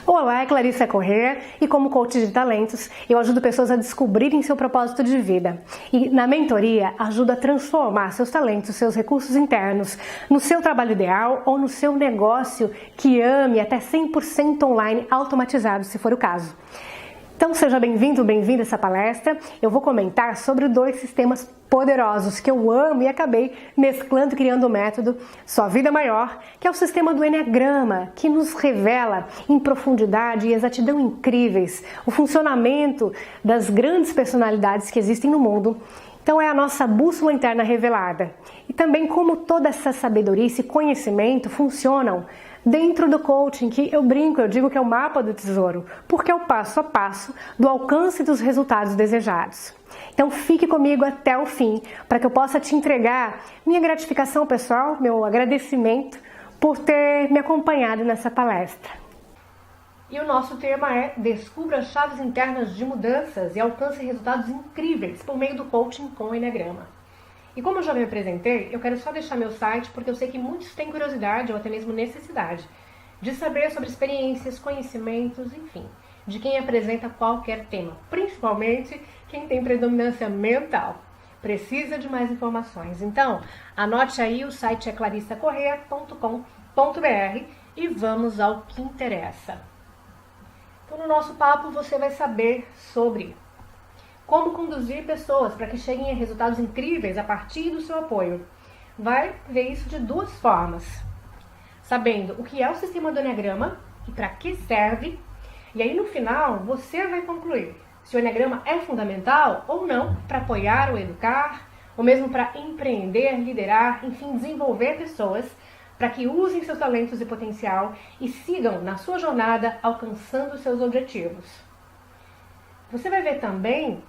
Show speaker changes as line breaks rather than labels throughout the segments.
Olá, é Clarissa Corrêa e como coach de talentos, eu ajudo pessoas a descobrirem seu propósito de vida. E na mentoria, ajudo a transformar seus talentos, seus recursos internos no seu trabalho ideal ou no seu negócio que ame até 100% online automatizado, se for o caso. Então seja bem-vindo, bem-vinda a essa palestra. Eu vou comentar sobre 2 sistemas poderosos que eu amo e acabei mesclando e criando o método Sua Vida Maior, que é o sistema do Eneagrama, que nos revela em profundidade e exatidão incríveis o funcionamento das grandes personalidades que existem no mundo. Então é a nossa bússola interna revelada. E também como toda essa sabedoria, esse conhecimento funcionam dentro do coaching, que eu brinco, eu digo que é o mapa do tesouro, porque é o passo a passo do alcance dos resultados desejados. Então fique comigo até o fim, para que eu possa te entregar minha gratificação pessoal, meu agradecimento por ter me acompanhado nessa palestra. E o nosso tema é Descubra as chaves internas de mudanças e alcance resultados incríveis por meio do coaching com o Eneagrama. E como eu já me apresentei, eu quero só deixar meu site porque eu sei que muitos têm curiosidade ou até mesmo necessidade de saber sobre experiências, conhecimentos, enfim, de quem apresenta qualquer tema, principalmente quem tem predominância mental. Precisa de mais informações. Então, anote aí, o site é clarissacorrêa.com.br e vamos ao que interessa. Então, no nosso papo você vai saber sobre como conduzir pessoas para que cheguem a resultados incríveis a partir do seu apoio. Vai ver isso de 2 formas. Sabendo o que é o sistema do Eneagrama e para que serve. E aí no final você vai concluir se o Eneagrama é fundamental ou não para apoiar ou educar, ou mesmo para empreender, liderar, enfim, desenvolver pessoas para que usem seus talentos e potencial e sigam na sua jornada alcançando seus objetivos. Você vai ver também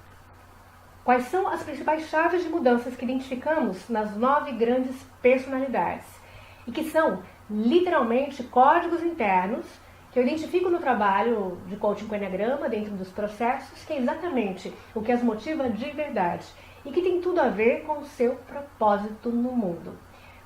quais são as principais chaves de mudanças que identificamos nas 9 grandes personalidades e que são literalmente códigos internos que eu identifico no trabalho de coaching com Eneagrama dentro dos processos, que é exatamente o que as motiva de verdade e que tem tudo a ver com o seu propósito no mundo.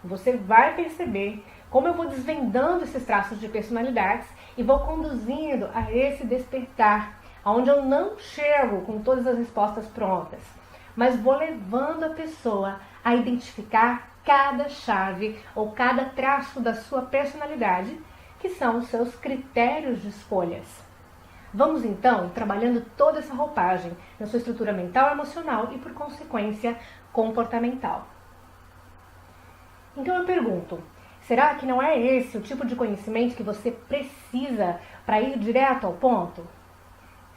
Você vai perceber como eu vou desvendando esses traços de personalidades e vou conduzindo a esse despertar, onde eu não chego com todas as respostas prontas, mas vou levando a pessoa a identificar cada chave ou cada traço da sua personalidade, que são os seus critérios de escolhas. Vamos então trabalhando toda essa roupagem na sua estrutura mental, emocional e, por consequência, comportamental. Então eu pergunto, será que não é esse o tipo de conhecimento que você precisa para ir direto ao ponto?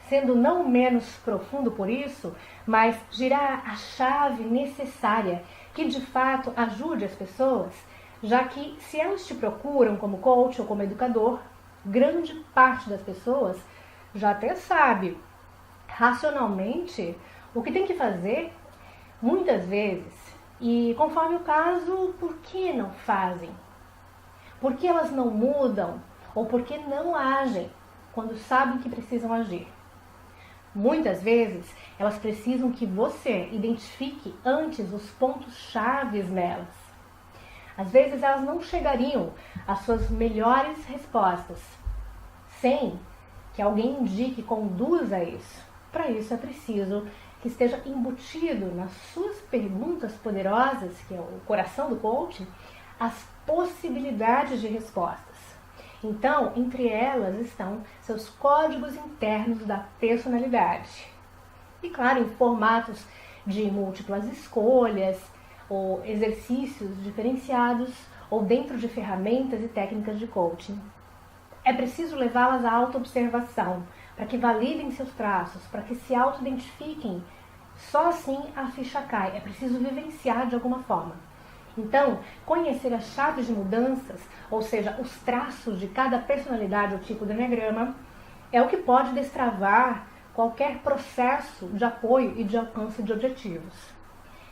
Sendo não menos profundo por isso, mas girar a chave necessária que de fato ajude as pessoas, já que se elas te procuram como coach ou como educador, grande parte das pessoas já até sabe racionalmente o que tem que fazer muitas vezes e conforme o caso, por que não fazem? Por que elas não mudam ou por que não agem quando sabem que precisam agir? Muitas vezes, elas precisam que você identifique antes os pontos chaves nelas. Às vezes, elas não chegariam às suas melhores respostas sem que alguém indique, conduza isso. Para isso, é preciso que esteja embutido nas suas perguntas poderosas, que é o coração do coaching, as possibilidades de respostas. Então, entre elas estão seus códigos internos da personalidade. E claro, em formatos de múltiplas escolhas, ou exercícios diferenciados, ou dentro de ferramentas e técnicas de coaching. É preciso levá-las à autoobservação, para que validem seus traços, para que se auto-identifiquem. Só assim a ficha cai, é preciso vivenciar de alguma forma. Então, conhecer as chaves de mudanças, ou seja, os traços de cada personalidade ou tipo de Eneagrama, é o que pode destravar qualquer processo de apoio e de alcance de objetivos.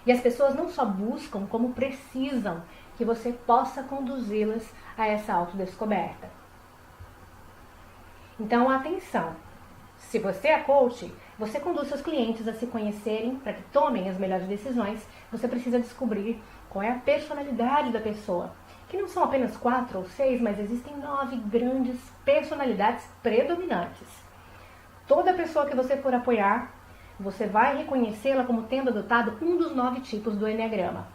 E as pessoas não só buscam, como precisam que você possa conduzi-las a essa autodescoberta. Então, atenção! Se você é coach, você conduz seus clientes a se conhecerem para que tomem as melhores decisões, você precisa descobrir qual é a personalidade da pessoa que não são apenas 4 ou 6, mas existem 9 grandes personalidades predominantes. Toda pessoa que você for apoiar, você vai reconhecê-la como tendo adotado um dos 9 tipos do Eneagrama.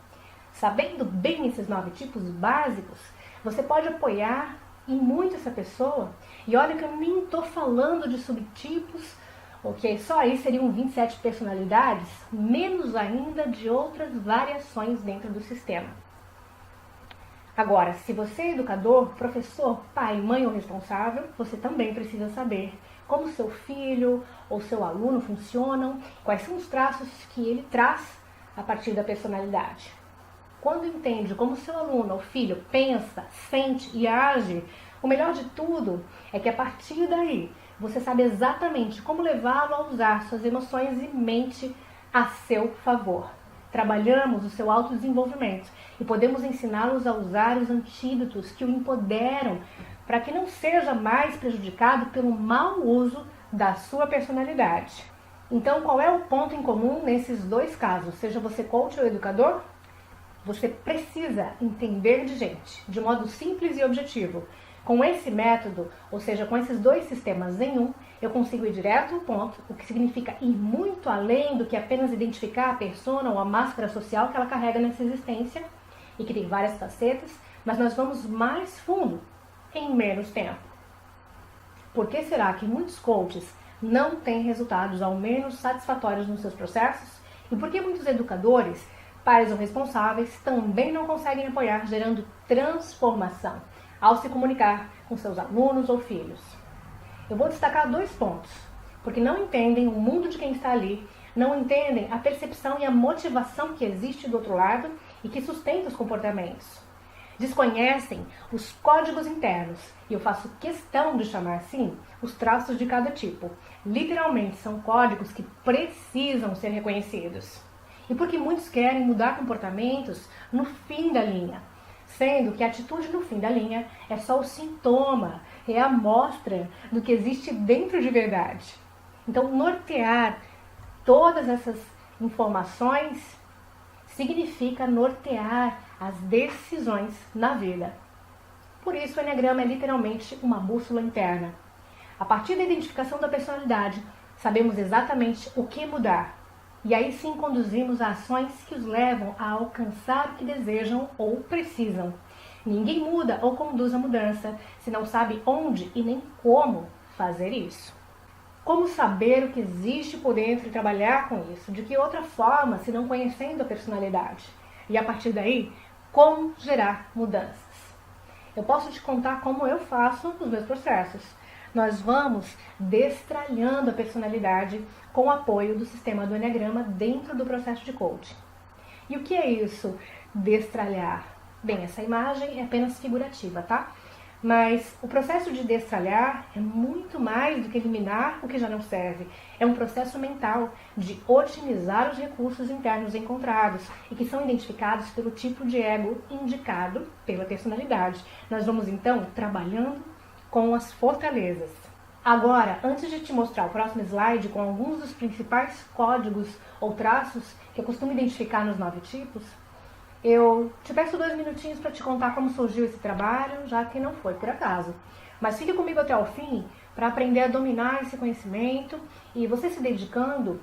Sabendo bem esses 9 tipos básicos, você pode apoiar e muito essa pessoa. E olha que eu nem estou falando de subtipos, ok? Só aí seriam 27 personalidades, menos ainda de outras variações dentro do sistema. Agora, se você é educador, professor, pai, mãe ou responsável, você também precisa saber como seu filho ou seu aluno funcionam, quais são os traços que ele traz a partir da personalidade. Quando entende como seu aluno ou filho pensa, sente e age, o melhor de tudo é que a partir daí você sabe exatamente como levá-lo a usar suas emoções e mente a seu favor. Trabalhamos o seu autodesenvolvimento e podemos ensiná-los a usar os antídotos que o empoderam para que não seja mais prejudicado pelo mau uso da sua personalidade. Então, qual é o ponto em comum nesses dois casos? Seja você coach ou educador, você precisa entender de gente, de modo simples e objetivo. Com esse método, ou seja, com esses dois sistemas em um, eu consigo ir direto ao ponto, o que significa ir muito além do que apenas identificar a persona ou a máscara social que ela carrega nessa existência, e que tem várias facetas, mas nós vamos mais fundo em menos tempo. Por que será que muitos coaches não têm resultados ao menos satisfatórios nos seus processos? E por que muitos educadores, pais ou responsáveis, também não conseguem apoiar gerando transformação ao se comunicar com seus alunos ou filhos? Eu vou destacar 2 pontos, porque não entendem o mundo de quem está ali, não entendem a percepção e a motivação que existe do outro lado e que sustenta os comportamentos. Desconhecem os códigos internos, e eu faço questão de chamar assim os traços de cada tipo. Literalmente são códigos que precisam ser reconhecidos. E porque muitos querem mudar comportamentos no fim da linha, sendo que a atitude no fim da linha é só o sintoma, é a amostra do que existe dentro de verdade. Então, nortear todas essas informações significa nortear as decisões na vida. Por isso, o Eneagrama é literalmente uma bússola interna. A partir da identificação da personalidade, sabemos exatamente o que mudar. E aí sim conduzimos a ações que os levam a alcançar o que desejam ou precisam. Ninguém muda ou conduz a mudança se não sabe onde e nem como fazer isso. Como saber o que existe por dentro e trabalhar com isso? De que outra forma, se não conhecendo a personalidade? E a partir daí, como gerar mudanças? Eu posso te contar como eu faço os meus processos. Nós vamos destralhando a personalidade com o apoio do sistema do Eneagrama dentro do processo de coaching. E o que é isso, destralhar? Bem, essa imagem é apenas figurativa, tá? Mas o processo de destralhar é muito mais do que eliminar o que já não serve. É um processo mental de otimizar os recursos internos encontrados e que são identificados pelo tipo de ego indicado pela personalidade. Nós vamos então trabalhando com as fortalezas. Agora, antes de te mostrar o próximo slide com alguns dos principais códigos ou traços que eu costumo identificar nos 9 tipos, eu te peço 2 minutinhos para te contar como surgiu esse trabalho, já que não foi por acaso. Mas fique comigo até o fim para aprender a dominar esse conhecimento e você se dedicando,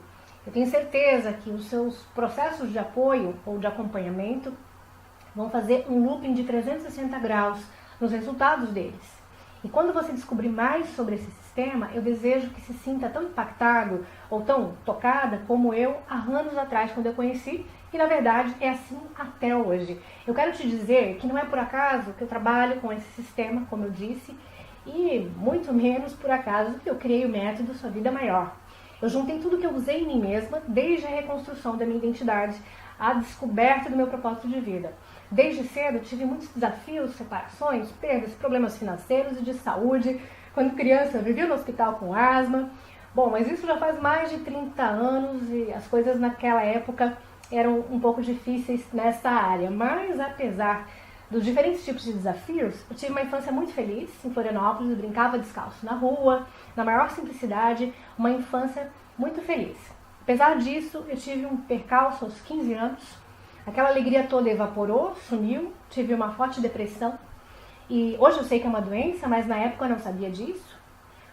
eu tenho certeza que os seus processos de apoio ou de acompanhamento vão fazer um looping de 360 graus nos resultados deles. E quando você descobrir mais sobre esse sistema, eu desejo que se sinta tão impactado ou tão tocada como eu há anos atrás, quando eu conheci, e na verdade é assim até hoje. Eu quero te dizer que não é por acaso que eu trabalho com esse sistema, como eu disse, e muito menos por acaso que eu criei o método Sua Vida Maior. Eu juntei tudo que eu usei em mim mesma, desde a reconstrução da minha identidade, a descoberta do meu propósito de vida. Desde cedo tive muitos desafios, separações, perdas, problemas financeiros e de saúde. Quando criança vivia no hospital com asma. Bom, mas isso já faz mais de 30 anos e as coisas naquela época eram um pouco difíceis nessa área. Mas apesar dos diferentes tipos de desafios, eu tive uma infância muito feliz em Florianópolis, eu brincava descalço na rua, na maior simplicidade, uma infância muito feliz. Apesar disso, eu tive um percalço aos 15 anos, Aquela alegria toda evaporou, sumiu, tive uma forte depressão. E hoje eu sei que é uma doença, mas na época eu não sabia disso.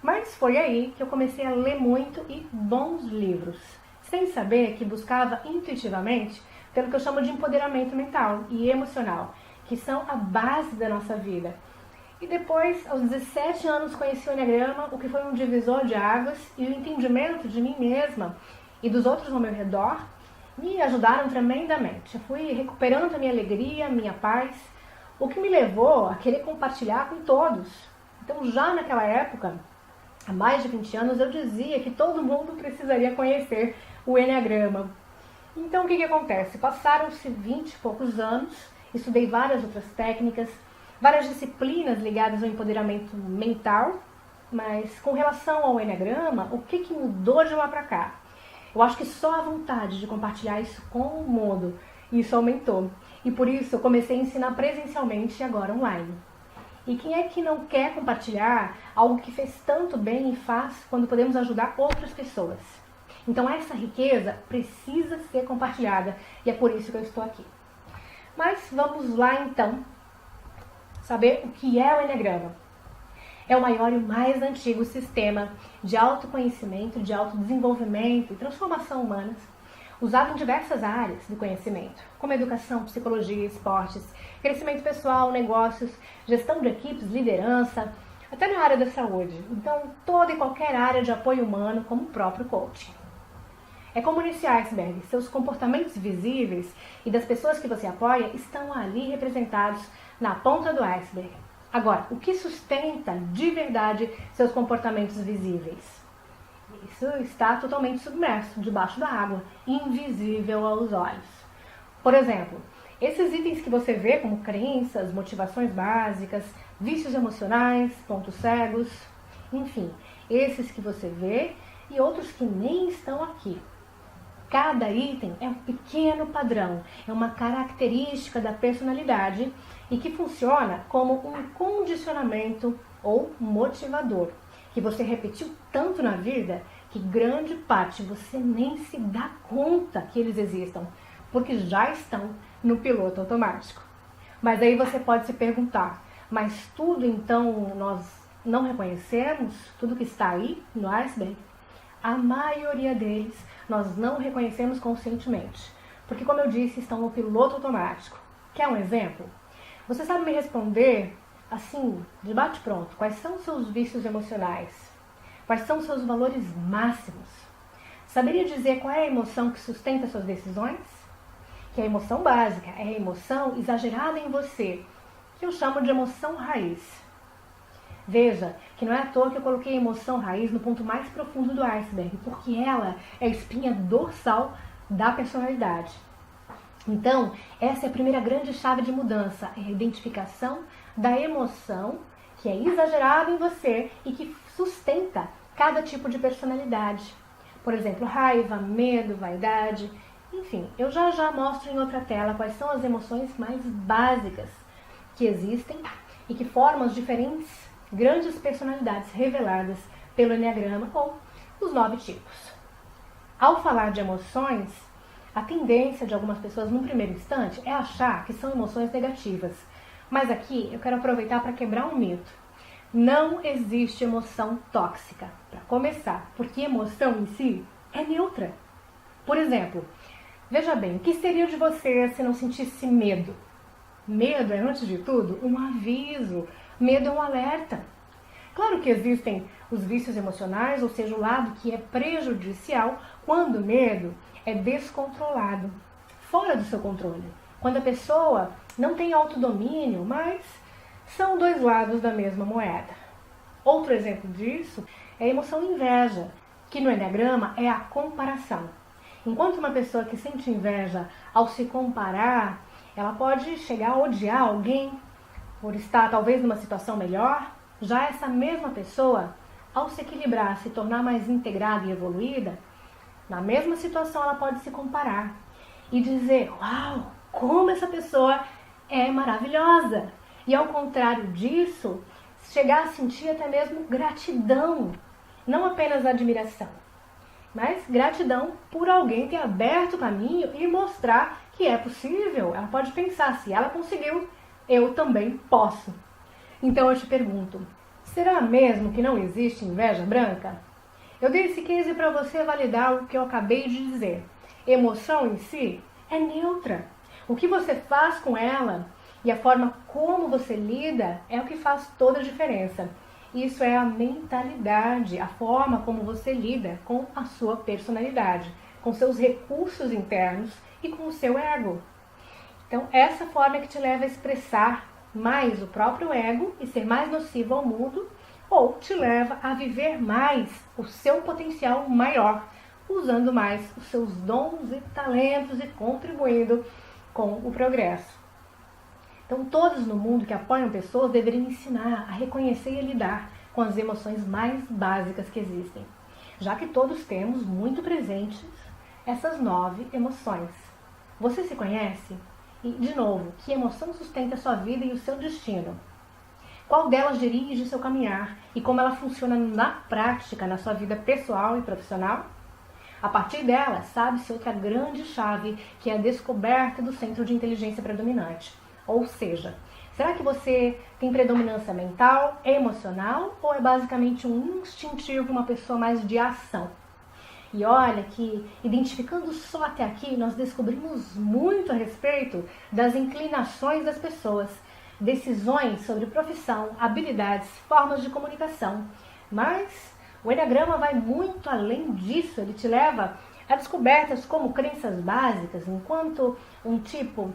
Mas foi aí que eu comecei a ler muito e bons livros, sem saber que buscava intuitivamente pelo que eu chamo de empoderamento mental e emocional, que são a base da nossa vida. E depois, aos 17 anos, conheci o Enneagrama, o que foi um divisor de águas, e o entendimento de mim mesma e dos outros ao meu redor me ajudaram tremendamente. Eu fui recuperando a minha alegria, a minha paz, o que me levou a querer compartilhar com todos. Então, já naquela época, há mais de 20 anos, eu dizia que todo mundo precisaria conhecer o Enneagrama. Então, o que acontece? Passaram-se 20 e poucos anos, estudei várias outras técnicas, várias disciplinas ligadas ao empoderamento mental, mas com relação ao Enneagrama, o que mudou de lá para cá? Eu acho que só a vontade de compartilhar isso com o mundo, isso aumentou. E por isso eu comecei a ensinar presencialmente e agora online. E quem é que não quer compartilhar algo que fez tanto bem e faz quando podemos ajudar outras pessoas? Então essa riqueza precisa ser compartilhada e é por isso que eu estou aqui. Mas vamos lá então saber o que é o Enneagrama. É o maior e o mais antigo sistema de autoconhecimento, de autodesenvolvimento e transformação humanas, usado em diversas áreas do conhecimento, como educação, psicologia, esportes, crescimento pessoal, negócios, gestão de equipes, liderança, até na área da saúde. Então, toda e qualquer área de apoio humano, como o próprio coaching. É como nesse iceberg, seus comportamentos visíveis e das pessoas que você apoia estão ali representados na ponta do iceberg. Agora, o que sustenta de verdade seus comportamentos visíveis? Isso está totalmente submerso, debaixo da água, invisível aos olhos. Por exemplo, esses itens que você vê como crenças, motivações básicas, vícios emocionais, pontos cegos, enfim, esses que você vê e outros que nem estão aqui. Cada item é um pequeno padrão, é uma característica da personalidade e que funciona como um condicionamento ou motivador, que você repetiu tanto na vida que grande parte você nem se dá conta que eles existam, porque já estão no piloto automático. Mas aí você pode se perguntar, mas tudo então nós não reconhecemos? Tudo que está aí no iceberg? A maioria deles nós não reconhecemos conscientemente, porque como eu disse, estão no piloto automático. Quer um exemplo? Você sabe me responder, assim, de bate-pronto, quais são os seus vícios emocionais? Quais são os seus valores máximos? Saberia dizer qual é a emoção que sustenta suas decisões? Que é a emoção básica, é a emoção exagerada em você, que eu chamo de emoção raiz. Veja que não é à toa que eu coloquei a emoção raiz no ponto mais profundo do iceberg, porque ela é a espinha dorsal da personalidade. Então, essa é a primeira grande chave de mudança, é a identificação da emoção que é exagerada em você e que sustenta cada tipo de personalidade. Por exemplo, raiva, medo, vaidade, enfim, eu já mostro em outra tela quais são as emoções mais básicas que existem e que formam as diferentes grandes personalidades reveladas pelo Enneagrama ou os 9 tipos. Ao falar de emoções, a tendência de algumas pessoas, num primeiro instante, é achar que são emoções negativas. Mas aqui eu quero aproveitar para quebrar um mito. Não existe emoção tóxica, para começar, porque emoção em si é neutra. Por exemplo, veja bem, o que seria de você se não sentisse medo? Medo é, antes de tudo, um aviso. Medo é um alerta. Claro que existem os vícios emocionais, ou seja, o lado que é prejudicial quando o medo é descontrolado, fora do seu controle. Quando a pessoa não tem autodomínio, mas são dois lados da mesma moeda. Outro exemplo disso é a emoção inveja, que no Enneagrama é a comparação. Enquanto uma pessoa que sente inveja ao se comparar, ela pode chegar a odiar alguém por estar talvez numa situação melhor, já essa mesma pessoa, ao se equilibrar, se tornar mais integrada e evoluída, na mesma situação ela pode se comparar e dizer, uau, como essa pessoa é maravilhosa. E ao contrário disso, chegar a sentir até mesmo gratidão, não apenas admiração. mas gratidão por alguém ter aberto o caminho e mostrar que é possível. Ela pode pensar, se ela conseguiu, eu também posso. Então eu te pergunto, será mesmo que não existe inveja branca? Eu dei esse case para você validar o que eu acabei de dizer. Emoção em si é neutra. O que você faz com ela e a forma como você lida é o que faz toda a diferença. Isso é a mentalidade, a forma como você lida com a sua personalidade, com seus recursos internos e com o seu ego. Então, essa forma é que te leva a expressar mais o próprio ego e ser mais nocivo ao mundo, ou te leva a viver mais o seu potencial maior, usando mais os seus dons e talentos e contribuindo com o progresso. Então, todos no mundo que apoiam pessoas deveriam ensinar a reconhecer e a lidar com as emoções mais básicas que existem, já que todos temos muito presentes essas 9 emoções. Você se conhece? E, de novo, que emoção sustenta a sua vida e o seu destino? Qual delas dirige o seu caminhar e como ela funciona na prática, na sua vida pessoal e profissional? A partir dela, sabe-se outra grande chave, que é a descoberta do centro de inteligência predominante. Ou seja, será que você tem predominância mental, emocional, ou é basicamente um instintivo, uma pessoa mais de ação? E olha que, identificando só até aqui, nós descobrimos muito a respeito das inclinações das pessoas, decisões sobre profissão, habilidades, formas de comunicação. Mas o Enneagrama vai muito além disso, ele te leva a descobertas como crenças básicas, enquanto um tipo...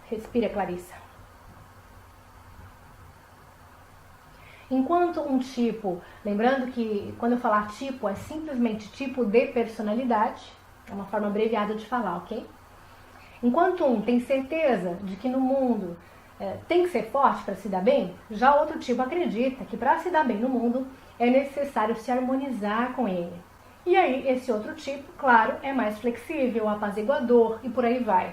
Respira, Clarissa. Enquanto um tipo, lembrando que quando eu falar tipo, é simplesmente tipo de personalidade, é uma forma abreviada de falar, ok? Enquanto um tem certeza de que no mundo tem que ser forte para se dar bem, já outro tipo acredita que para se dar bem no mundo é necessário se harmonizar com ele. E aí esse outro tipo, claro, é mais flexível, apaziguador e por aí vai.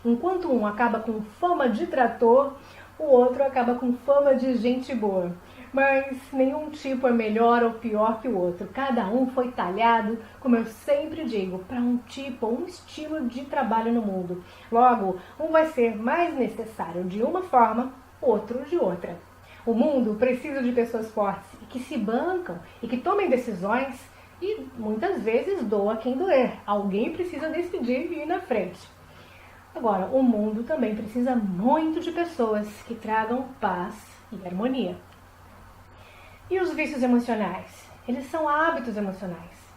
Enquanto um acaba com fama de trator, o outro acaba com fama de gente boa. Mas nenhum tipo é melhor ou pior que o outro. Cada um foi talhado, como eu sempre digo, para um tipo, um estilo de trabalho no mundo. Logo, um vai ser mais necessário de uma forma, outro de outra. O mundo precisa de pessoas fortes e que se bancam e que tomem decisões e muitas vezes doa quem doer. Alguém precisa decidir e ir na frente. Agora, o mundo também precisa muito de pessoas que tragam paz e harmonia. E os vícios emocionais? Eles são hábitos emocionais.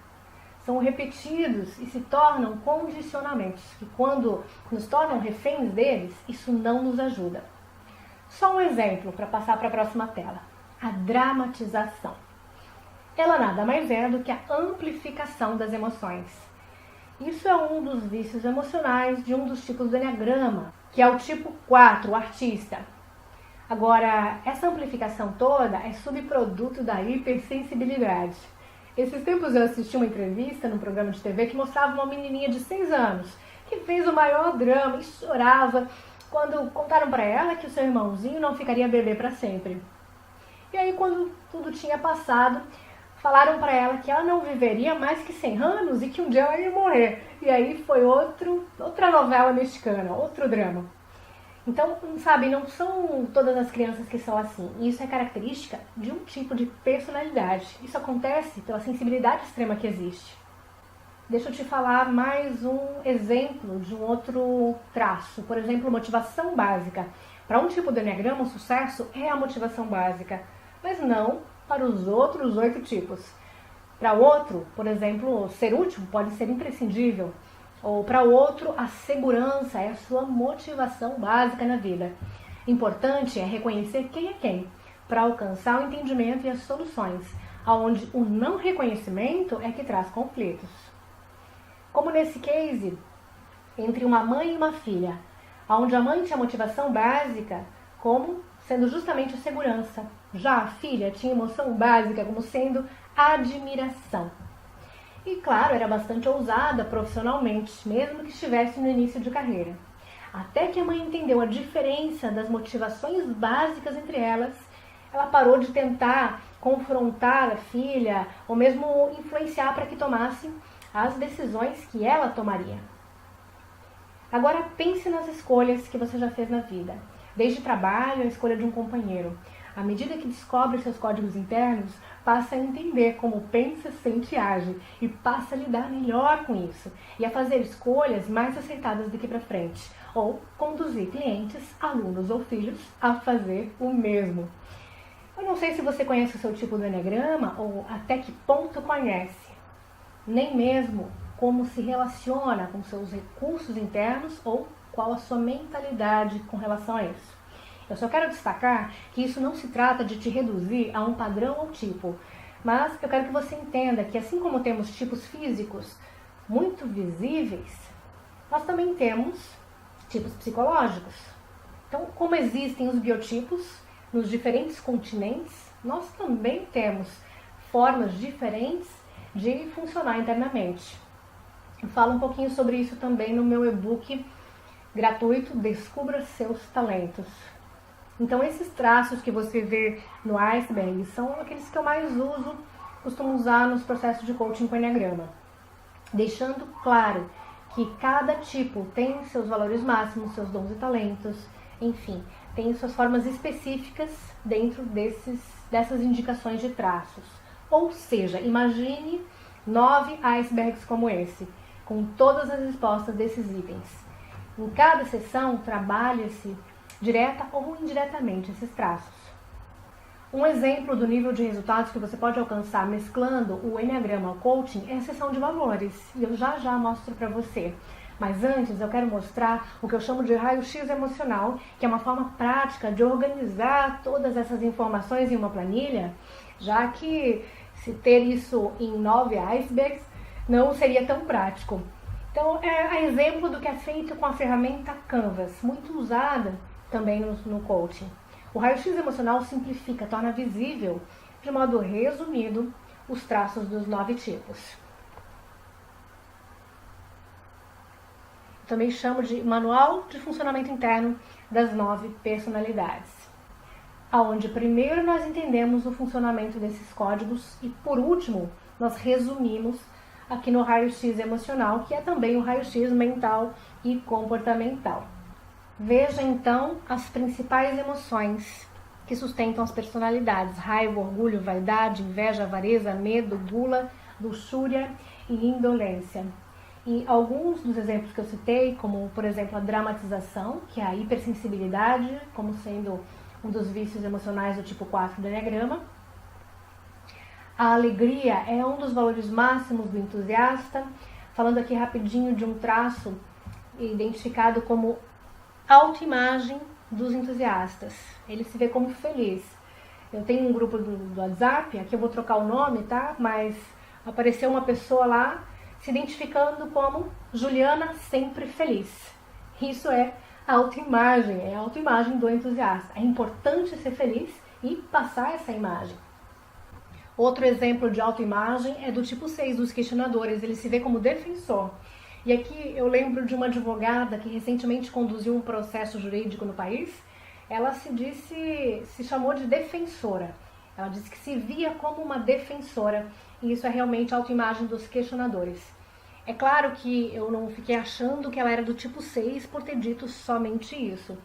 São repetidos e se tornam condicionamentos, que quando nos tornam reféns deles, isso não nos ajuda. Só um exemplo para passar para a próxima tela. A dramatização. Ela nada mais é do que a amplificação das emoções. Isso é um dos vícios emocionais de um dos tipos do Enneagrama, que é o tipo 4, o artista. Agora, essa amplificação toda é subproduto da hipersensibilidade. Esses tempos eu assisti uma entrevista num programa de TV que mostrava uma menininha de 6 anos que fez o maior drama e chorava quando contaram para ela que o seu irmãozinho não ficaria bebê para sempre. E aí, quando tudo tinha passado, falaram para ela que ela não viveria mais que 100 anos e que um dia ela ia morrer. E aí foi outra novela mexicana, outro drama. Então, sabe, não são todas as crianças que são assim. Isso é característica de um tipo de personalidade. Isso acontece pela sensibilidade extrema que existe. Deixa eu te falar mais um exemplo de um outro traço. Por exemplo, motivação básica. Para um tipo de Enneagrama, o sucesso é a motivação básica, mas não para os outros 8 tipos. Para outro, por exemplo, ser útil pode ser imprescindível. Ou para o outro, a segurança é a sua motivação básica na vida. Importante é reconhecer quem é quem, para alcançar o entendimento e as soluções, onde o não reconhecimento é que traz conflitos. Como nesse case, entre uma mãe e uma filha, onde a mãe tinha motivação básica como sendo justamente a segurança. Já a filha tinha emoção básica como sendo a admiração. E claro, era bastante ousada profissionalmente, mesmo que estivesse no início de carreira. Até que a mãe entendeu a diferença das motivações básicas entre elas, ela parou de tentar confrontar a filha ou mesmo influenciar para que tomasse as decisões que ela tomaria. Agora pense nas escolhas que você já fez na vida, desde trabalho à escolha de um companheiro. À medida que descobre seus códigos internos, passa a entender como pensa, sente e age e passa a lidar melhor com isso e a fazer escolhas mais acertadas daqui para frente, ou conduzir clientes, alunos ou filhos a fazer o mesmo. Eu não sei se você conhece o seu tipo do Eneagrama ou até que ponto conhece, nem mesmo como se relaciona com seus recursos internos ou qual a sua mentalidade com relação a isso. Eu só quero destacar que isso não se trata de te reduzir a um padrão ou tipo, mas eu quero que você entenda que assim como temos tipos físicos muito visíveis, nós também temos tipos psicológicos. Então, como existem os biotipos nos diferentes continentes, nós também temos formas diferentes de funcionar internamente. Eu falo um pouquinho sobre isso também no meu e-book gratuito Descubra Seus Talentos. Então, esses traços que você vê no iceberg são aqueles que eu mais costumo usar nos processos de coaching com Eneagrama. Deixando claro que cada tipo tem seus valores máximos, seus dons e talentos, enfim, tem suas formas específicas dentro dessas indicações de traços. Ou seja, imagine 9 icebergs como esse, com todas as respostas desses itens. Em cada sessão, trabalha-se direta ou indiretamente esses traços. Um exemplo do nível de resultados que você pode alcançar mesclando o Eneagrama ao coaching é a sessão de valores, e eu já mostro para você. Mas antes eu quero mostrar o que eu chamo de raio-x emocional, que é uma forma prática de organizar todas essas informações em uma planilha, já que se ter isso em 9 icebergs não seria tão prático. Então é exemplo do que é feito com a ferramenta Canvas, muito usada também no coaching. O raio-x emocional simplifica, torna visível, de modo resumido, os traços dos 9 tipos. Também chamo de Manual de Funcionamento Interno das 9 Personalidades, onde primeiro nós entendemos o funcionamento desses códigos e, por último, nós resumimos aqui no raio-x emocional, que é também o raio-x mental e comportamental. Veja, então, as principais emoções que sustentam as personalidades: raiva, orgulho, vaidade, inveja, avareza, medo, gula, luxúria e indolência. E alguns dos exemplos que eu citei, como, por exemplo, a dramatização, que é a hipersensibilidade, como sendo um dos vícios emocionais do tipo 4 do Eneagrama. A alegria é um dos valores máximos do entusiasta, falando aqui rapidinho de um traço identificado como autoimagem dos entusiastas. Ele se vê como feliz. Eu tenho um grupo do WhatsApp, aqui eu vou trocar o nome, tá? Mas apareceu uma pessoa lá se identificando como Juliana sempre feliz. Isso é autoimagem, é a autoimagem do entusiasta. É importante ser feliz e passar essa imagem. Outro exemplo de autoimagem é do tipo 6 dos questionadores, ele se vê como defensor. E aqui eu lembro de uma advogada que recentemente conduziu um processo jurídico no país. Ela se chamou de defensora. Ela disse que se via como uma defensora, e isso é realmente a autoimagem dos questionadores. É claro que eu não fiquei achando que ela era do tipo 6 por ter dito somente isso.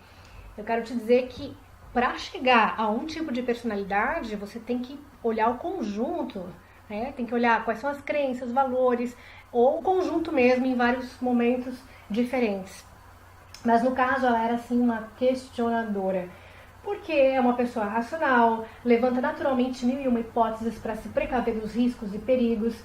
Eu quero te dizer que para chegar a um tipo de personalidade, você tem que olhar o conjunto, né? Tem que olhar quais são as crenças, valores, ou o conjunto mesmo em vários momentos diferentes. Mas no caso ela era assim uma questionadora, porque é uma pessoa racional, levanta naturalmente 1001 hipóteses para se precaver dos riscos e perigos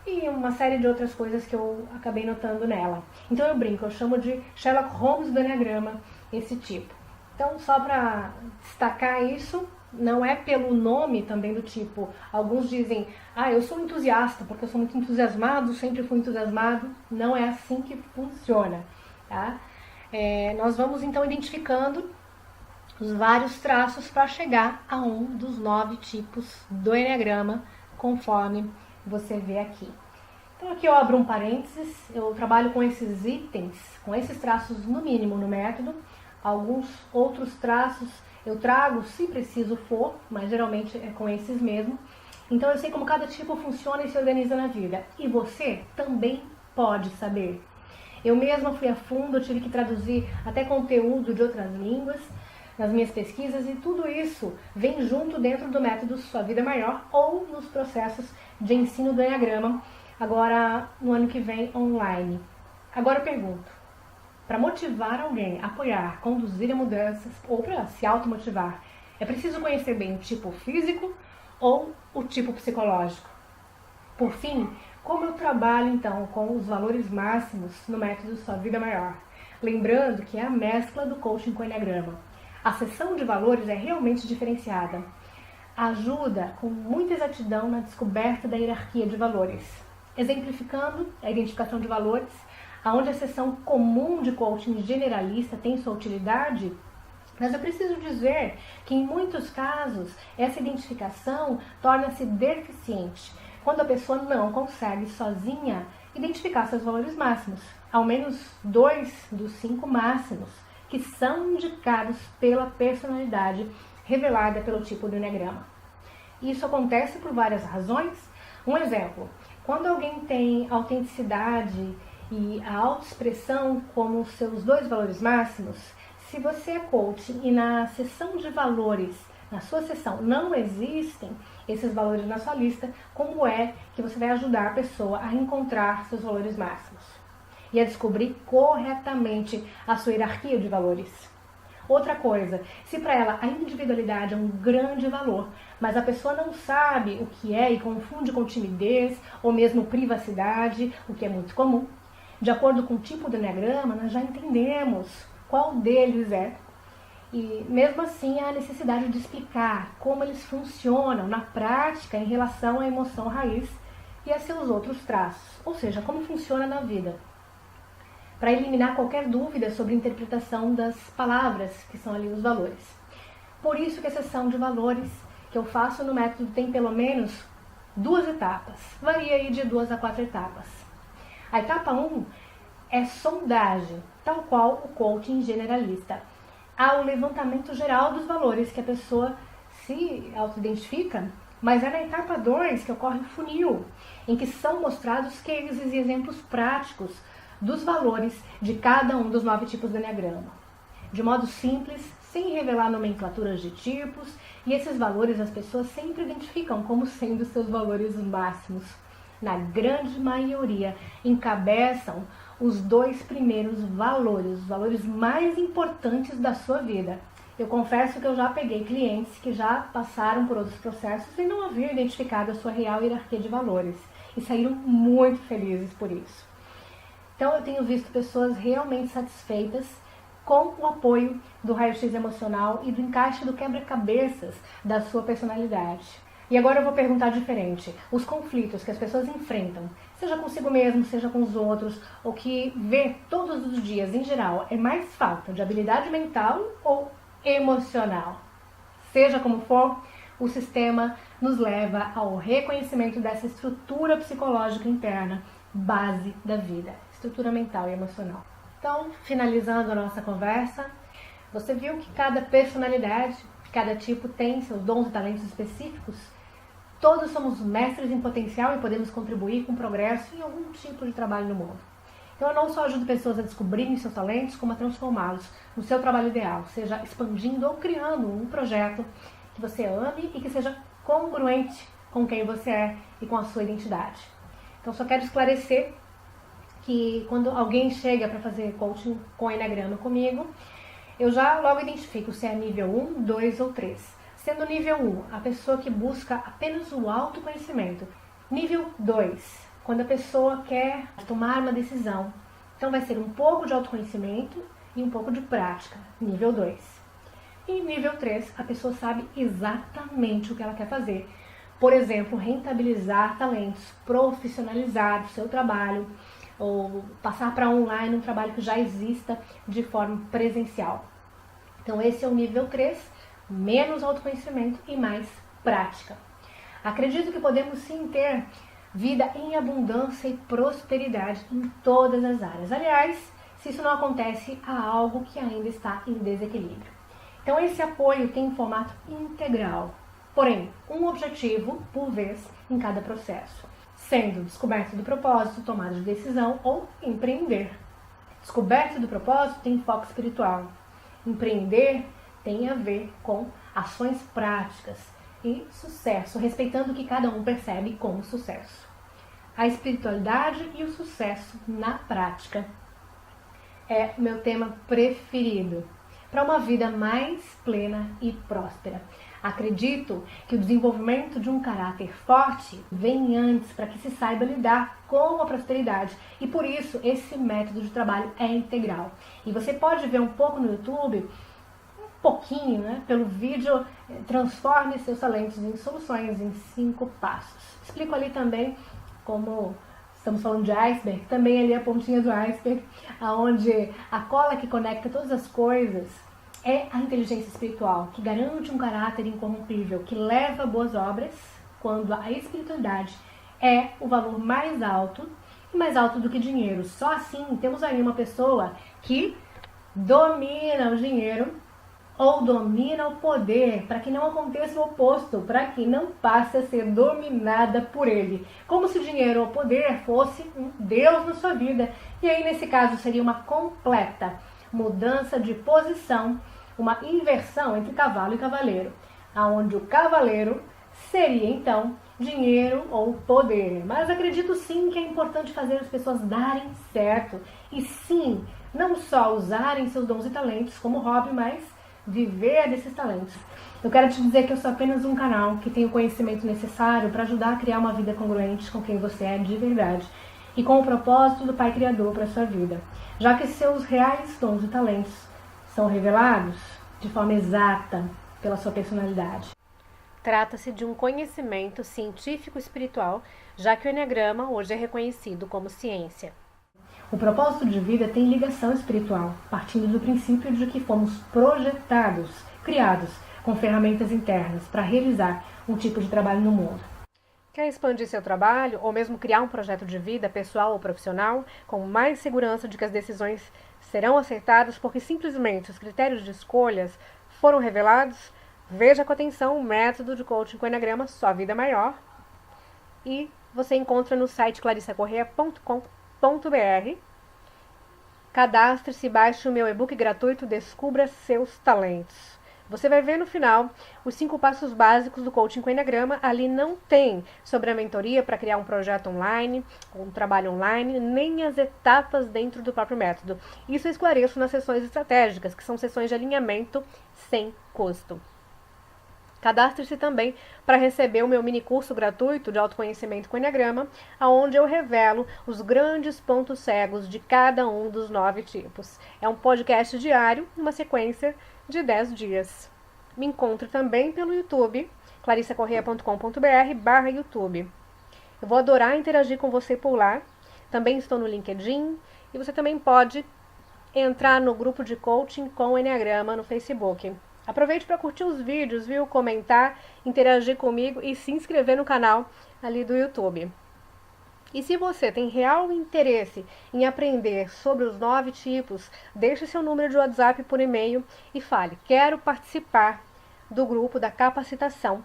e uma série de outras coisas que eu acabei notando nela. Então eu brinco, eu chamo de Sherlock Holmes do Eneagrama esse tipo. Então, só para destacar isso, não é pelo nome também do tipo. Alguns dizem, eu sou entusiasta porque eu sou muito entusiasmado, sempre fui entusiasmado. Não é assim que funciona, tá? Nós vamos então identificando os vários traços para chegar a um dos 9 tipos do Eneagrama, conforme você vê aqui. Então aqui eu abro um parênteses, eu trabalho com esses itens, com esses traços no mínimo no método, Alguns outros traços eu trago se preciso for, mas geralmente é com esses mesmo. Então eu sei como cada tipo funciona e se organiza na vida. E você também pode saber. Eu mesma fui a fundo, eu tive que traduzir até conteúdo de outras línguas nas minhas pesquisas e tudo isso vem junto dentro do método Sua Vida Maior ou nos processos de ensino do Enneagrama, agora no ano que vem online. Agora eu pergunto, para motivar alguém, apoiar, conduzir a mudanças ou para se automotivar, é preciso conhecer bem o tipo físico ou o tipo psicológico? Por fim, como eu trabalho então com os valores máximos no método Sua Vida Maior? Lembrando que é a mescla do coaching com o Enneagrama. A sessão de valores é realmente diferenciada. Ajuda com muita exatidão na descoberta da hierarquia de valores. Exemplificando a identificação de valores, aonde a sessão comum de coaching generalista tem sua utilidade, mas eu preciso dizer que em muitos casos essa identificação torna-se deficiente, quando a pessoa não consegue sozinha identificar seus valores máximos, ao menos 2 dos 5 máximos, que são indicados pela personalidade revelada pelo tipo do Enneagrama. Isso acontece por várias razões. Um exemplo, quando alguém tem autenticidade e a autoexpressão como seus 2 valores máximos, se você é coach e na sessão de valores, na sua sessão, não existem esses valores na sua lista, como é que você vai ajudar a pessoa a encontrar seus valores máximos e a descobrir corretamente a sua hierarquia de valores? Outra coisa, se para ela a individualidade é um grande valor, mas a pessoa não sabe o que é e confunde com timidez ou mesmo privacidade, o que é muito comum, de acordo com o tipo do Enneagrama, nós já entendemos qual deles é. E mesmo assim há necessidade de explicar como eles funcionam na prática em relação à emoção raiz e a seus outros traços, ou seja, como funciona na vida, para eliminar qualquer dúvida sobre a interpretação das palavras que são ali os valores. Por isso que a sessão de valores que eu faço no método tem pelo menos 2 etapas, varia aí de 2 a 4 etapas. A etapa 1 é sondagem, tal qual o coaching generalista. Há o levantamento geral dos valores que a pessoa se auto-identifica, mas é na etapa 2 que ocorre o funil, em que são mostrados cases e exemplos práticos dos valores de cada um dos 9 tipos do Enneagrama. De modo simples, sem revelar nomenclaturas de tipos, e esses valores as pessoas sempre identificam como sendo seus valores máximos. Na grande maioria, encabeçam os 2 primeiros valores, os valores mais importantes da sua vida. Eu confesso que eu já peguei clientes que já passaram por outros processos e não haviam identificado a sua real hierarquia de valores e saíram muito felizes por isso. Então eu tenho visto pessoas realmente satisfeitas com o apoio do raio-x emocional e do encaixe do quebra-cabeças da sua personalidade. E agora eu vou perguntar diferente. Os conflitos que as pessoas enfrentam, seja consigo mesmo, seja com os outros, ou que vê todos os dias em geral, é mais falta de habilidade mental ou emocional? Seja como for, o sistema nos leva ao reconhecimento dessa estrutura psicológica interna, base da vida, estrutura mental e emocional. Então, finalizando a nossa conversa, você viu que cada personalidade, cada tipo tem seus dons e talentos específicos? Todos somos mestres em potencial e podemos contribuir com o progresso em algum tipo de trabalho no mundo. Então eu não só ajudo pessoas a descobrirem seus talentos, como a transformá-los no seu trabalho ideal, seja expandindo ou criando um projeto que você ame e que seja congruente com quem você é e com a sua identidade. Então só quero esclarecer que quando alguém chega para fazer coaching com Enneagrama comigo, eu já logo identifico se é nível 1, 2 ou 3. Sendo nível 1, a pessoa que busca apenas o autoconhecimento. Nível 2, quando a pessoa quer tomar uma decisão. Então vai ser um pouco de autoconhecimento e um pouco de prática. Nível 2. E nível 3, a pessoa sabe exatamente o que ela quer fazer. Por exemplo, rentabilizar talentos, profissionalizar o seu trabalho, ou passar para online um trabalho que já exista de forma presencial. Então esse é o nível 3, menos autoconhecimento e mais prática. Acredito que podemos sim ter vida em abundância e prosperidade em todas as áreas. Aliás, Se isso não acontece, há algo que ainda está em desequilíbrio. Então esse apoio tem um formato integral, porém um objetivo por vez em cada processo, sendo descoberta do propósito, tomada de decisão ou empreender. Descoberta do propósito tem foco espiritual. Empreender tem a ver com ações práticas e sucesso, respeitando o que cada um percebe como sucesso. A espiritualidade e o sucesso na prática é meu tema preferido para uma vida mais plena e próspera. Acredito que o desenvolvimento de um caráter forte vem antes para que se saiba lidar com a prosperidade e por isso esse método de trabalho é integral. E você pode ver um pouco no YouTube, um pouquinho, né, pelo vídeo Transforme seus talentos em soluções em 5 passos. Explico ali também como estamos falando de iceberg, também ali a pontinha do iceberg, onde a cola que conecta todas as coisas é a inteligência espiritual, que garante um caráter incorrompível, que leva a boas obras, quando a espiritualidade é o valor mais alto, e mais alto do que dinheiro. Só assim temos aí uma pessoa que domina o dinheiro ou domina o poder, para que não aconteça o oposto, para que não passe a ser dominada por ele. Como se o dinheiro ou o poder fosse um Deus na sua vida. E aí, nesse caso, seria uma completa mudança de posição, uma inversão entre cavalo e cavaleiro, onde o cavaleiro seria, então, dinheiro ou poder. Mas acredito sim que é importante fazer as pessoas darem certo. E sim, não só usarem seus dons e talentos como hobby, mas viver desses talentos. Eu quero te dizer que eu sou apenas um canal que tem o conhecimento necessário para ajudar a criar uma vida congruente com quem você é de verdade e com o propósito do Pai Criador para a sua vida, já que seus reais dons e talentos são revelados de forma exata pela sua personalidade. Trata-se de um conhecimento científico-espiritual, já que o Eneagrama hoje é reconhecido como ciência. O propósito de vida tem ligação espiritual, partindo do princípio de que fomos projetados, criados com ferramentas internas para realizar um tipo de trabalho no mundo. Quer expandir seu trabalho ou mesmo criar um projeto de vida pessoal ou profissional com mais segurança de que as decisões serão acertadas porque simplesmente os critérios de escolhas foram revelados? Veja com atenção o método de coaching com Eneagrama Sua Vida Maior e você encontra no site clarissacorreia.com.br. Cadastre-se e baixe o meu e-book gratuito Descubra Seus Talentos. Você vai ver no final os 5 passos básicos do coaching com Eneagrama. Ali não tem sobre a mentoria para criar um projeto online, um trabalho online, nem as etapas dentro do próprio método. Isso eu esclareço nas sessões estratégicas, que são sessões de alinhamento sem custo. Cadastre-se também para receber o meu mini curso gratuito de autoconhecimento com Eneagrama, onde eu revelo os grandes pontos cegos de cada um dos 9 tipos. É um podcast diário, uma sequência de 10 dias. Me encontre também pelo YouTube, clarissacorreia.com.br/YouTube. Eu vou adorar interagir com você por lá. Também estou no LinkedIn e você também pode entrar no grupo de coaching com Eneagrama no Facebook. Aproveite para curtir os vídeos, viu? Comentar, interagir comigo e se inscrever no canal ali do YouTube. E se você tem real interesse em aprender sobre os 9 tipos, deixe seu número de WhatsApp por e-mail e fale: quero participar do grupo da capacitação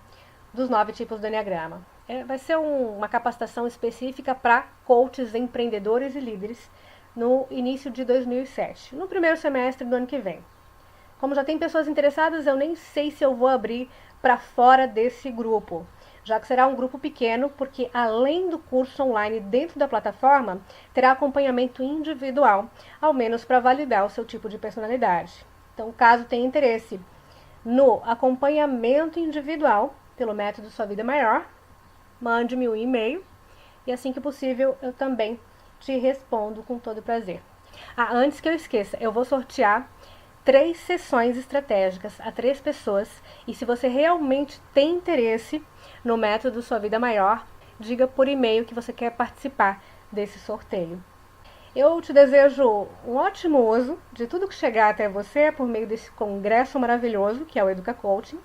dos 9 tipos do Eneagrama. Vai ser uma capacitação específica para coaches, empreendedores e líderes no início de 2007, no primeiro semestre do ano que vem. Como já tem pessoas interessadas, eu nem sei se eu vou abrir para fora desse grupo, já que será um grupo pequeno, porque além do curso online dentro da plataforma, terá acompanhamento individual, ao menos para validar o seu tipo de personalidade. Então, caso tenha interesse no acompanhamento individual pelo método Sua Vida Maior, mande-me um e-mail e assim que possível eu também te respondo com todo prazer. Antes que eu esqueça, eu vou sortear 3 sessões estratégicas a 3 pessoas e se você realmente tem interesse no método Sua Vida Maior, diga por e-mail que você quer participar desse sorteio. Eu te desejo um ótimo uso de tudo que chegar até você por meio desse congresso maravilhoso que é o Educa Coaching.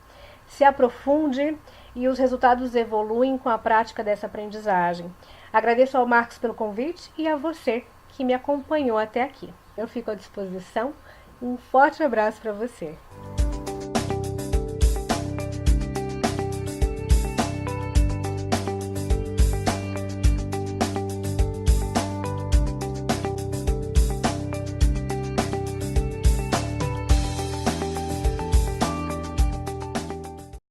Se aprofunde e os resultados evoluem com a prática dessa aprendizagem. Agradeço ao Marcos pelo convite e a você que me acompanhou até aqui. eu fico à disposição. Um forte abraço para você.